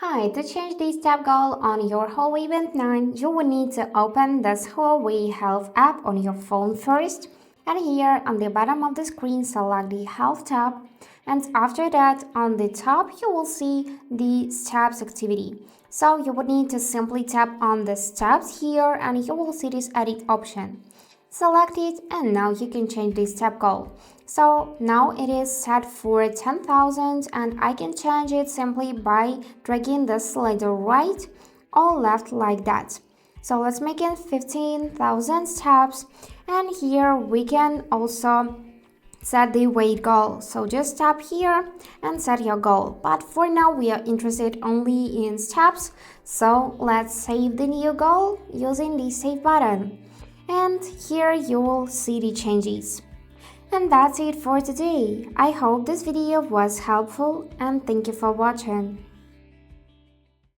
Hi, to change the step goal on your Huawei Band 9, you will need to open this Huawei Health app on your phone first. And here on the bottom of the screen, select the Health tab. And after that, on the top, you will see the steps activity. So you would need to simply tap on the steps here and you will see this edit option. Select it and now you can change the step goal. So now it is set for 10,000 and I can change it simply by dragging the slider right or left like that. So let's make it 15,000 steps and here we can also set the weight goal. So just tap here and set your goal. But for now we are interested only in steps. So let's save the new goal using the save button. And here you will see the changes. And that's it for today. I hope this video was helpful and thank you for watching.